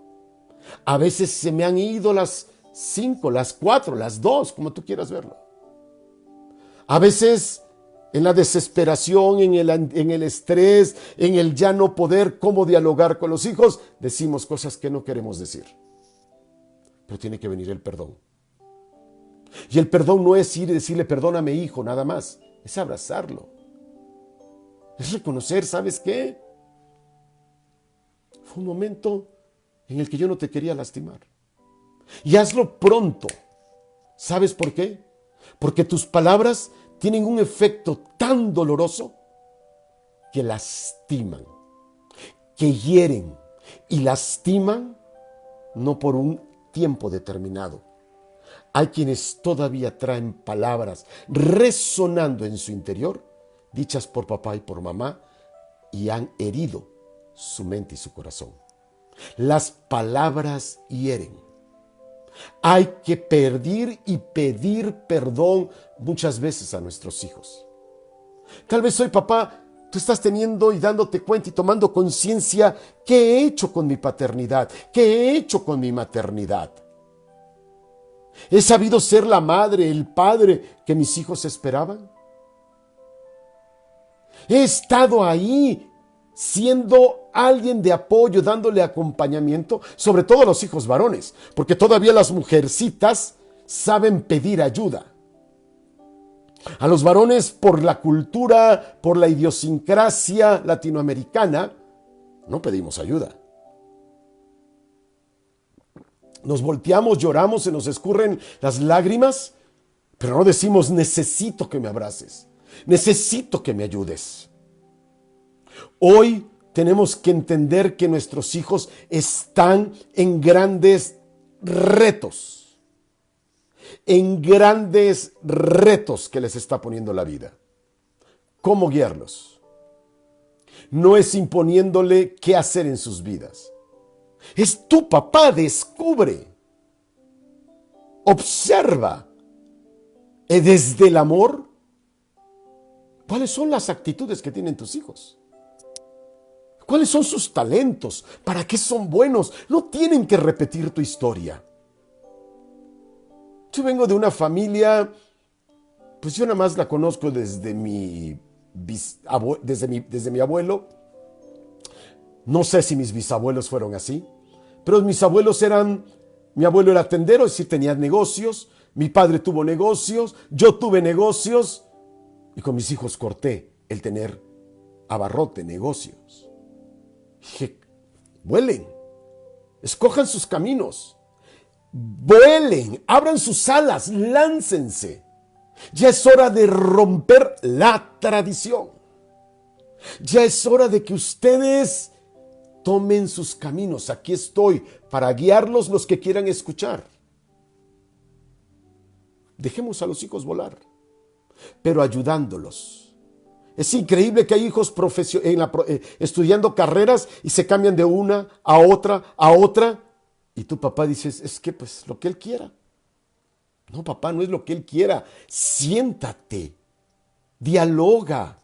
A veces se me han ido las 5, las 4, las 2, como tú quieras verlo. A veces en la desesperación, en el estrés, en el ya no poder cómo dialogar con los hijos, decimos cosas que no queremos decir. Pero tiene que venir el perdón. Y el perdón no es ir y decirle perdóname hijo, nada más. Es abrazarlo. Es reconocer, ¿sabes qué? Fue un momento en el que yo no te quería lastimar. Y hazlo pronto. ¿Sabes por qué? Porque tus palabras tienen un efecto tan doloroso que lastiman, que hieren y lastiman no por un tiempo determinado. Hay quienes todavía traen palabras resonando en su interior, dichas por papá y por mamá, y han herido su mente y su corazón. Las palabras hieren. Hay que pedir y pedir perdón muchas veces a nuestros hijos. Tal vez hoy, papá, tú estás teniendo y dándote cuenta y tomando conciencia: ¿qué he hecho con mi paternidad? ¿Qué he hecho con mi maternidad? ¿He sabido ser la madre, el padre que mis hijos esperaban? ¿He estado ahí siendo alguien de apoyo, dándole acompañamiento? Sobre todo a los hijos varones, porque todavía las mujercitas saben pedir ayuda. A los varones, por la cultura, por la idiosincrasia latinoamericana, no pedimos ayuda. Nos volteamos, lloramos, se nos escurren las lágrimas, pero no decimos: necesito que me abraces, necesito que me ayudes. Hoy tenemos que entender que nuestros hijos están en grandes retos. En grandes retos que les está poniendo la vida. ¿Cómo guiarlos? No es imponiéndole qué hacer en sus vidas. Es tu papá, descubre. Observa. Desde el amor, ¿cuáles son las actitudes que tienen tus hijos? ¿Cuáles son sus talentos? ¿Para qué son buenos? No tienen que repetir tu historia. Yo vengo de una familia, pues yo nada más la conozco desde mi abuelo. No sé si mis bisabuelos fueron así, pero mis abuelos mi abuelo era tendero, es decir, tenía negocios, mi padre tuvo negocios, yo tuve negocios, y con mis hijos corté el tener abarrote, negocios. Dije: vuelen, escojan sus caminos. Vuelen, abran sus alas, láncense. Ya es hora de romper la tradición. Ya es hora de que ustedes tomen sus caminos. Aquí estoy para guiarlos, los que quieran escuchar. Dejemos a los hijos volar, pero ayudándolos. Es increíble que hay hijos estudiando carreras y se cambian de una a otra. Y tu papá dices: es que pues lo que él quiera. No, papá, no es lo que él quiera. Siéntate, dialoga,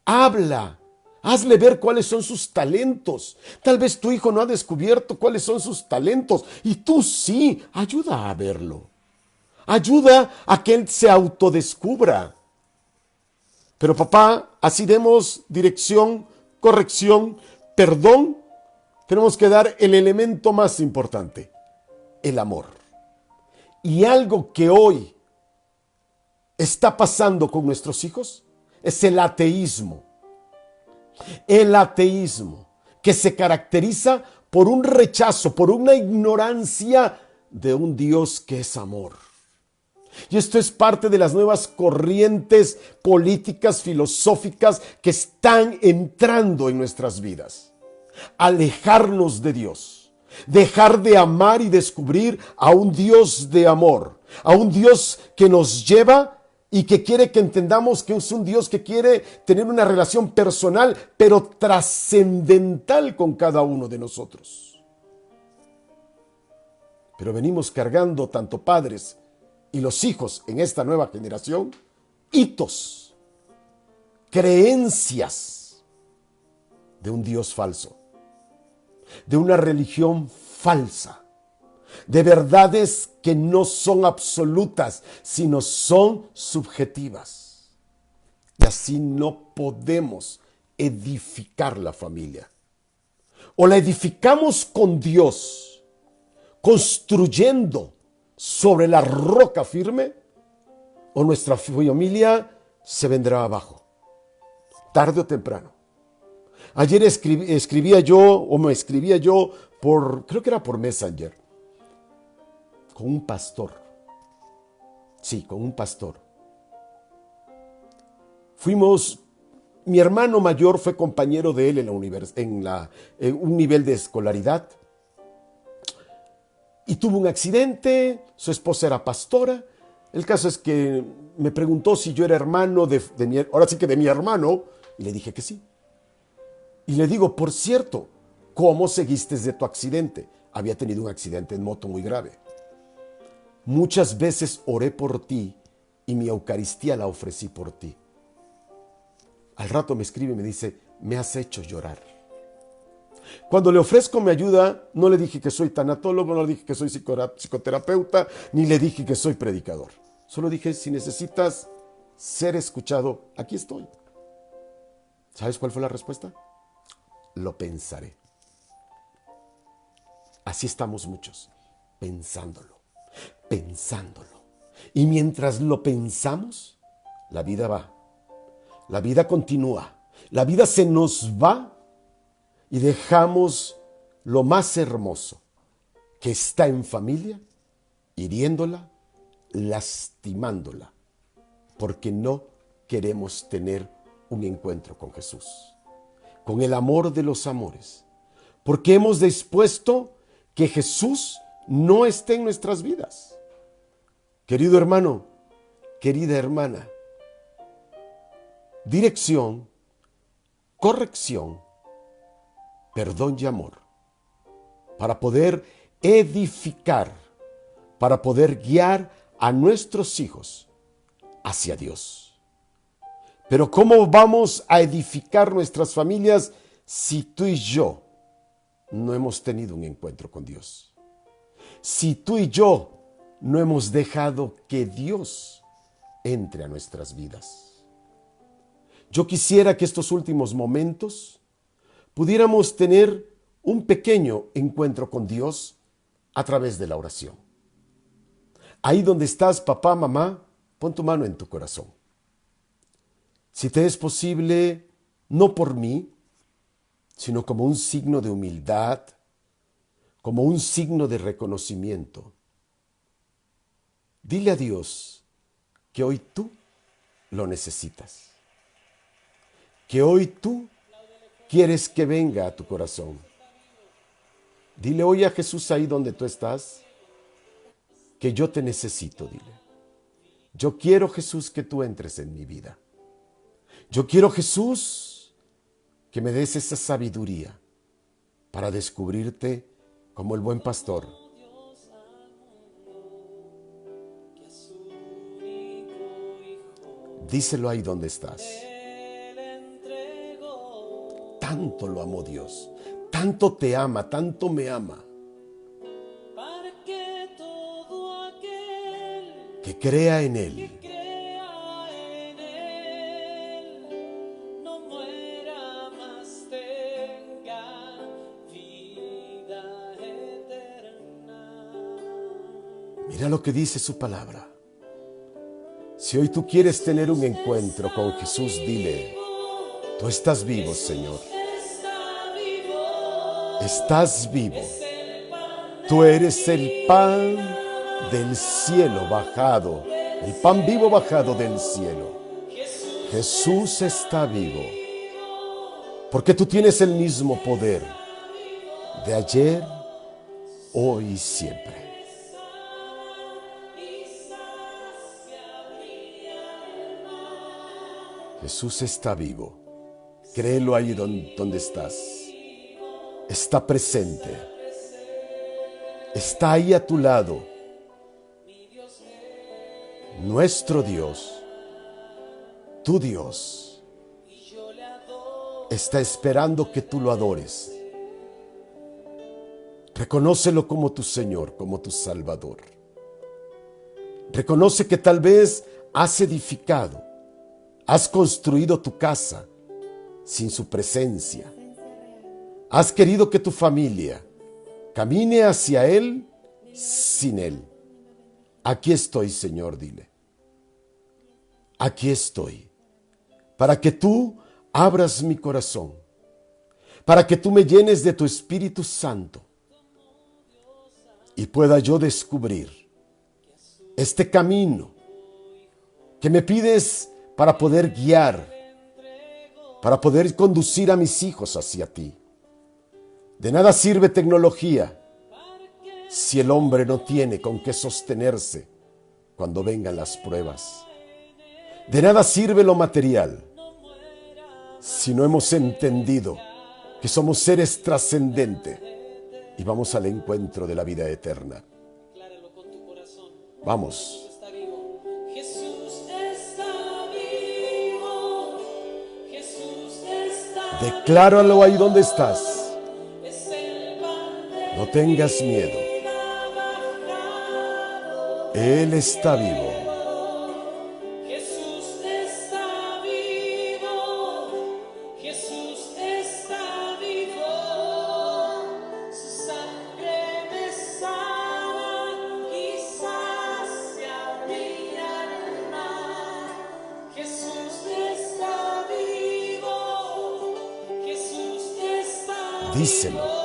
habla, hazle ver cuáles son sus talentos. Tal vez tu hijo no ha descubierto cuáles son sus talentos y tú sí, ayuda a verlo. Ayuda a que él se autodescubra. Pero papá, así demos dirección, corrección, perdón. Tenemos que dar el elemento más importante: el amor. Y algo que hoy está pasando con nuestros hijos es el ateísmo. El ateísmo, que se caracteriza por un rechazo, por una ignorancia de un Dios que es amor. Y esto es parte de las nuevas corrientes políticas, filosóficas que están entrando en nuestras vidas. Alejarnos de Dios, dejar de amar y descubrir a un Dios de amor, a un Dios que nos lleva y que quiere que entendamos que es un Dios que quiere tener una relación personal, pero trascendental con cada uno de nosotros. Pero venimos cargando, tanto padres y los hijos en esta nueva generación, hitos, creencias de un Dios falso, de una religión falsa, de verdades que no son absolutas, sino son subjetivas. Y así no podemos edificar la familia. O la edificamos con Dios, construyendo sobre la roca firme, o nuestra familia se vendrá abajo, tarde o temprano. Ayer me escribía yo creo que era por Messenger, con un pastor. Sí, con un pastor. Mi hermano mayor fue compañero de él en un nivel de escolaridad. Y tuvo un accidente, su esposa era pastora. El caso es que me preguntó si yo era hermano de mi hermano, y le dije que sí. Y le digo: por cierto, ¿Cómo seguiste de tu accidente? Había tenido un accidente en moto muy grave. Muchas veces oré por ti y mi Eucaristía la ofrecí por ti. Al rato me escribe y me dice, me has hecho llorar. Cuando le ofrezco mi ayuda, no le dije que soy tanatólogo, no le dije que soy psicoterapeuta, ni le dije que soy predicador. Solo dije, si necesitas ser escuchado, aquí estoy. ¿Sabes cuál fue la respuesta? Lo pensaré. Así estamos muchos, pensándolo. Y mientras lo pensamos, la vida va. La vida continúa. La vida se nos va y dejamos lo más hermoso, que está en familia, hiriéndola, lastimándola, porque no queremos tener un encuentro con Jesús, con el amor de los amores, porque hemos dispuesto que Jesús no esté en nuestras vidas. Querido hermano, querida hermana, dirección, corrección, perdón y amor, para poder edificar, para poder guiar a nuestros hijos hacia Dios. Pero ¿cómo vamos a edificar nuestras familias si tú y yo no hemos tenido un encuentro con Dios? Si tú y yo no hemos dejado que Dios entre a nuestras vidas. Yo quisiera que estos últimos momentos pudiéramos tener un pequeño encuentro con Dios a través de la oración. Ahí donde estás, papá, mamá, pon tu mano en tu corazón. Si te es posible, no por mí, sino como un signo de humildad, como un signo de reconocimiento. Dile a Dios que hoy tú lo necesitas, que hoy tú quieres que venga a tu corazón. Dile hoy a Jesús ahí donde tú estás, que yo te necesito, dile. Yo quiero, Jesús, que tú entres en mi vida. Yo quiero, Jesús, que me des esa sabiduría para descubrirte como el buen pastor. Díselo ahí donde estás. Tanto lo amó Dios, tanto te ama, tanto me ama, que crea en Él. Mira lo que dice su palabra. Si hoy tú quieres tener un encuentro con Jesús, dile, tú estás vivo, Señor. Estás vivo. Tú eres el pan del cielo bajado, el pan vivo bajado del cielo. Jesús está vivo, porque tú tienes el mismo poder de ayer, hoy y siempre. Jesús está vivo. Créelo ahí donde estás. Está presente. Está ahí a tu lado. Nuestro Dios, tu Dios, está esperando que tú lo adores. Reconócelo como tu Señor, como tu Salvador. Reconoce que tal vez has edificado, has construido tu casa sin su presencia. Has querido que tu familia camine hacia Él sin Él. Aquí estoy, Señor, dile. Aquí estoy, para que tú abras mi corazón, para que tú me llenes de tu Espíritu Santo y pueda yo descubrir este camino que me pides para poder guiar, para poder conducir a mis hijos hacia ti. De nada sirve tecnología si el hombre no tiene con qué sostenerse cuando vengan las pruebas. De nada sirve lo material si no hemos entendido que somos seres trascendentes y vamos al encuentro de la vida eterna. Vamos. Jesús está vivo. Jesús está vivo. Decláralo ahí donde estás. Es el pan de No tengas miedo. vida bajado. Él está vivo. Jesús está vivo. Jesús está vivo. Su sangre me sana y sacia mi alma. Jesús está vivo. Jesús está vivo. Díselo.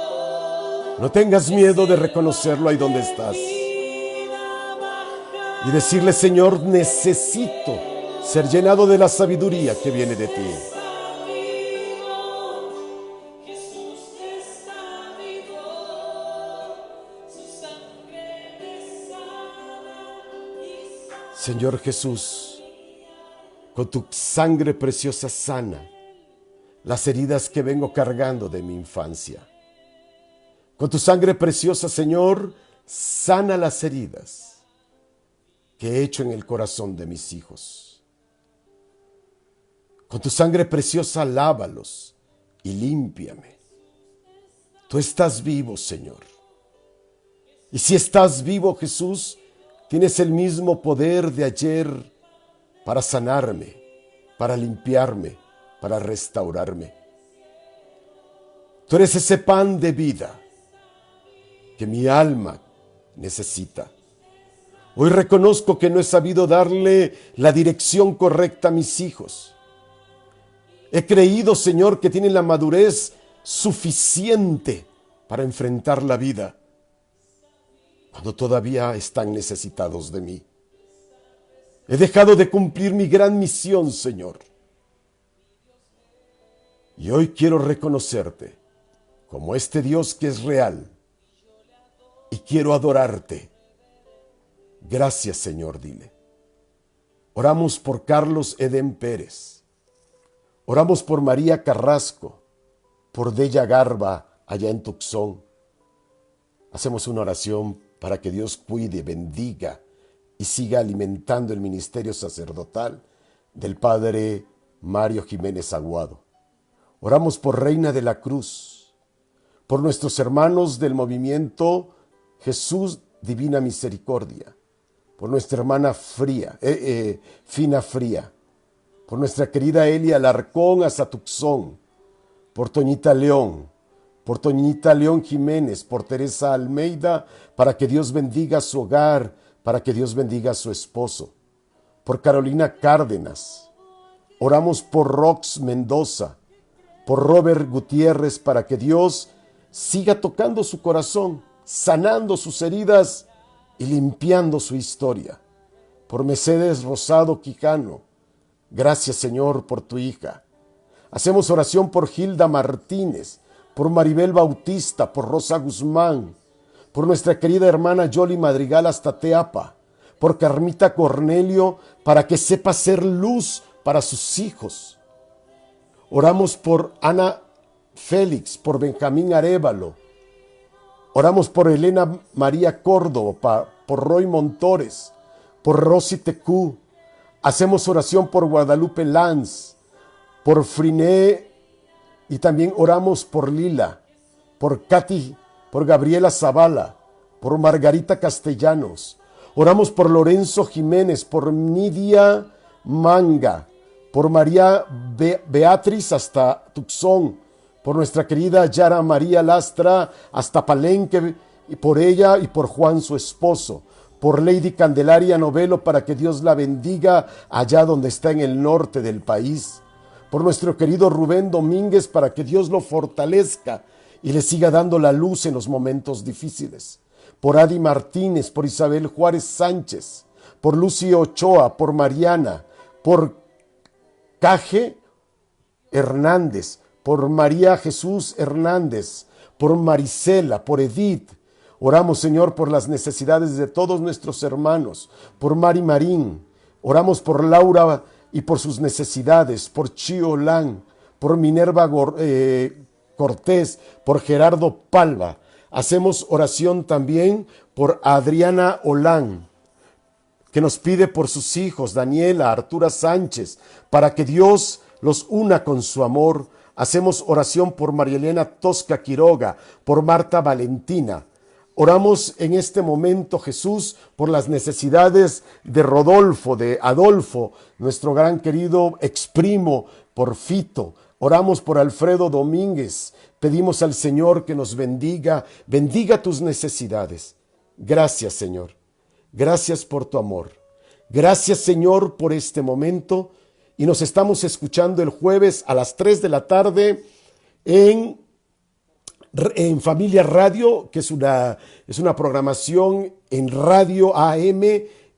No tengas miedo de reconocerlo ahí donde estás. Y decirle, Señor, necesito ser llenado de la sabiduría que viene de ti. Jesús está vivo. Su sangre me sana y sacia. Señor Jesús, con tu sangre preciosa sana las heridas que vengo cargando de mi infancia. Con tu sangre preciosa, Señor, sana las heridas que he hecho en el corazón de mis hijos. Con tu sangre preciosa, lávalos y límpiame. Tú estás vivo, Señor. Y si estás vivo, Jesús, tienes el mismo poder de ayer para sanarme, para limpiarme, para restaurarme. Tú eres ese pan de vida que mi alma necesita. Hoy reconozco que no he sabido darle la dirección correcta a mis hijos. He creído, Señor, que tienen la madurez suficiente para enfrentar la vida, cuando todavía están necesitados de mí. He dejado de cumplir mi gran misión, Señor. Y hoy quiero reconocerte como este Dios que es real. Y quiero adorarte. Gracias, Señor, dile. Oramos por Carlos Eden Pérez. Oramos por María Carrasco, por Della Garba, allá en Tucson. Hacemos una oración para que Dios cuide, bendiga y siga alimentando el ministerio sacerdotal del Padre Mario Jiménez Aguado. Oramos por Reina de la Cruz, por nuestros hermanos del movimiento Jesús Divina Misericordia, por nuestra hermana Fina Fría, por nuestra querida Elia Alarcón hasta Tucson, por Toñita León Jiménez, por Teresa Almeida, para que Dios bendiga su hogar, para que Dios bendiga a su esposo, por Carolina Cárdenas. Oramos por Rox Mendoza, por Robert Gutiérrez, para que Dios siga tocando su corazón, sanando sus heridas y limpiando su historia. Por Mercedes Rosado Quijano, gracias, Señor, por tu hija. Hacemos oración por Gilda Martínez, por Maribel Bautista, por Rosa Guzmán, por nuestra querida hermana Yoli Madrigal hasta Teapa, por Carmita Cornelio, para que sepa ser luz para sus hijos. Oramos por Ana Félix, por Benjamín Arévalo. Oramos por Elena María Córdoba, por Roy Montores, por Rosy Tecú. Hacemos oración por Guadalupe Lanz, por Friné, y también oramos por Lila, por Katy, por Gabriela Zavala, por Margarita Castellanos. Oramos por Lorenzo Jiménez, por Nidia Manga, por María Beatriz hasta Tucson, por nuestra querida Yara María Lastra hasta Palenque, y por ella y por Juan su esposo, por Lady Candelaria Novelo, para que Dios la bendiga allá donde está en el norte del país, por nuestro querido Rubén Domínguez, para que Dios lo fortalezca y le siga dando la luz en los momentos difíciles, por Adi Martínez, por Isabel Juárez Sánchez, por Lucy Ochoa, por Mariana, por Caje Hernández, por María Jesús Hernández, por Marisela, por Edith. Oramos, Señor, por las necesidades de todos nuestros hermanos, por Mari Marín. Oramos por Laura y por sus necesidades, por Chio Lan, por Minerva Cortés, por Gerardo Palva. Hacemos oración también por Adriana Olán, que nos pide por sus hijos, Daniela, Artura Sánchez, para que Dios los una con su amor. Hacemos oración por María Elena Tosca Quiroga, por Marta Valentina. Oramos en este momento, Jesús, por las necesidades de Rodolfo, de Adolfo, nuestro gran querido exprimo, por Fito. Oramos por Alfredo Domínguez. Pedimos al Señor que nos bendiga, bendiga tus necesidades. Gracias, Señor. Gracias por tu amor. Gracias, Señor, por este momento. Y nos estamos escuchando el jueves a las 3 de la tarde en Familia Radio, que es una programación en Radio AM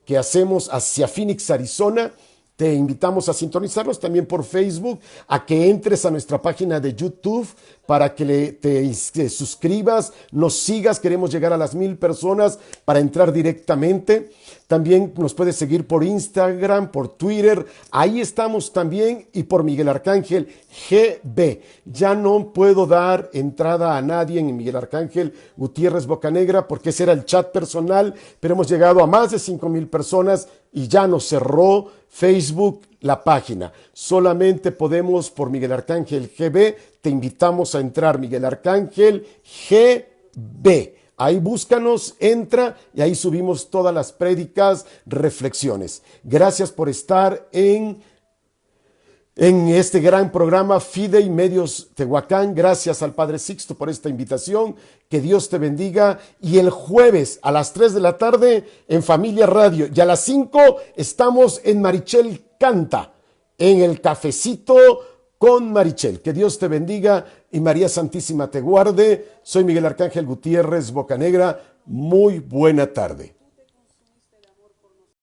que hacemos hacia Phoenix, Arizona. Te invitamos a sintonizarnos también por Facebook, a que entres a nuestra página de YouTube para que te suscribas, nos sigas. Queremos llegar a las 1000 personas para entrar directamente. También nos puedes seguir por Instagram, por Twitter. Ahí estamos también, y por Miguel Arcángel GB. Ya no puedo dar entrada a nadie en Miguel Arcángel Gutiérrez Bocanegra porque ese era el chat personal, pero hemos llegado a más de 5000 personas y ya nos cerró Facebook la página. Solamente podemos por Miguel Arcángel GB. Te invitamos a entrar, Miguel Arcángel GB. Ahí búscanos, entra y ahí subimos todas las prédicas, reflexiones. Gracias por estar en este gran programa Fidei Medios Tehuacán. Gracias al Padre Sixto por esta invitación. Que Dios te bendiga. Y el jueves a las 3 de la tarde en Familia Radio. Y a las 5 estamos en Marichel Canta, en el cafecito con Marichel. Que Dios te bendiga y María Santísima te guarde. Soy Miguel Arcángel Gutiérrez Bocanegra. Muy buena tarde.